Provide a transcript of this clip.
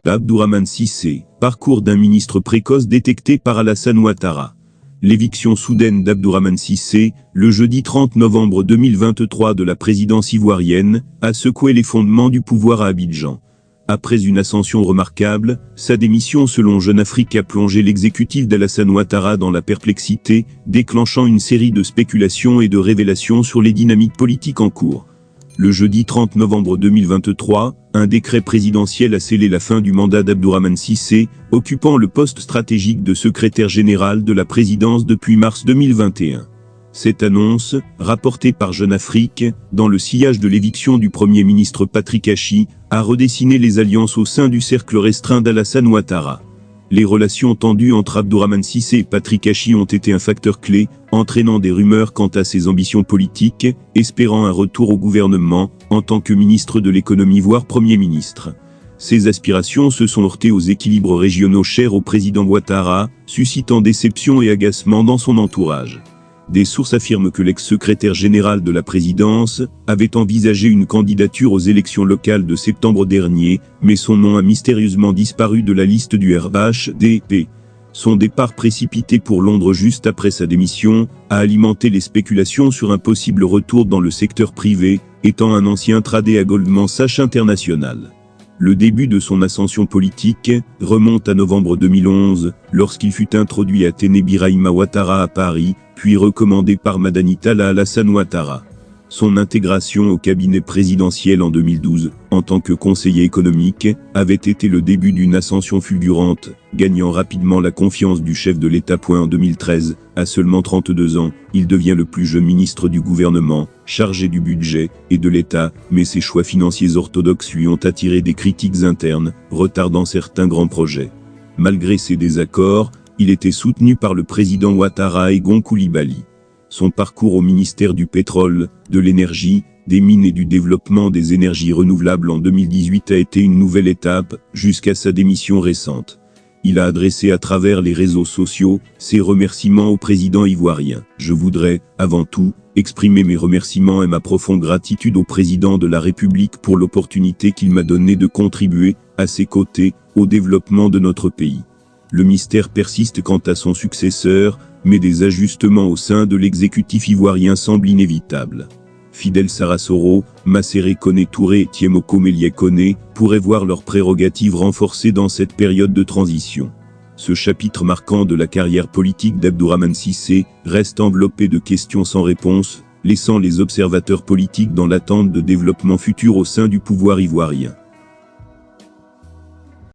Abdourahmane Cissé, parcours d'un ministre précoce détecté par Alassane Ouattara. L'éviction soudaine d'Abdourahmane Cissé, le jeudi 30 novembre 2023 de la présidence ivoirienne, a secoué les fondements du pouvoir à Abidjan. Après une ascension remarquable, sa démission selon Jeune Afrique a plongé l'exécutif d'Alassane Ouattara dans la perplexité, déclenchant une série de spéculations et de révélations sur les dynamiques politiques en cours. Le jeudi 30 novembre 2023, un décret présidentiel a scellé la fin du mandat d'Abdourahmane Cissé, occupant le poste stratégique de secrétaire général de la présidence depuis mars 2021. Cette annonce, rapportée par Jeune Afrique, dans le sillage de l'éviction du Premier ministre Patrick Hachi, a redessiné les alliances au sein du cercle restreint d'Alassane Ouattara. Les relations tendues entre Abdourahmane Cissé et Patrick Hachi ont été un facteur clé, entraînant des rumeurs quant à ses ambitions politiques, espérant un retour au gouvernement, en tant que ministre de l'économie voire Premier ministre. Ces aspirations se sont heurtées aux équilibres régionaux chers au président Ouattara, suscitant déception et agacement dans son entourage. Des sources affirment que l'ex-secrétaire général de la présidence avait envisagé une candidature aux élections locales de septembre dernier, mais son nom a mystérieusement disparu de la liste du RHDP. Son départ précipité pour Londres juste après sa démission a alimenté les spéculations sur un possible retour dans le secteur privé, étant un ancien tradé à Goldman Sachs International. Le début de son ascension politique remonte à novembre 2011, lorsqu'il fut introduit à Téné Birahima Ouattara à Paris, puis recommandé par Madani Talla à Alassane Ouattara. Son intégration au cabinet présidentiel en 2012, en tant que conseiller économique, avait été le début d'une ascension fulgurante, gagnant rapidement la confiance du chef de l'État. En 2013, à seulement 32 ans, il devient le plus jeune ministre du gouvernement, chargé du budget et de l'État, mais ses choix financiers orthodoxes lui ont attiré des critiques internes, retardant certains grands projets. Malgré ces désaccords, il était soutenu par le président Ouattara et Gon Coulibaly. Son parcours au ministère du pétrole, de l'énergie, des mines et du développement des énergies renouvelables en 2018 a été une nouvelle étape, jusqu'à sa démission récente. Il a adressé à travers les réseaux sociaux ses remerciements au président ivoirien. Je voudrais, avant tout, exprimer mes remerciements et ma profonde gratitude au président de la République pour l'opportunité qu'il m'a donnée de contribuer, à ses côtés, au développement de notre pays. Le mystère persiste quant à son successeur, mais des ajustements au sein de l'exécutif ivoirien semblent inévitables. Fidel Sarasoro, Masséré Koné Touré et Tiemoko Melia Koné pourraient voir leurs prérogatives renforcées dans cette période de transition. Ce chapitre marquant de la carrière politique d'Abdourahmane Cissé reste enveloppé de questions sans réponse, laissant les observateurs politiques dans l'attente de développements futurs au sein du pouvoir ivoirien.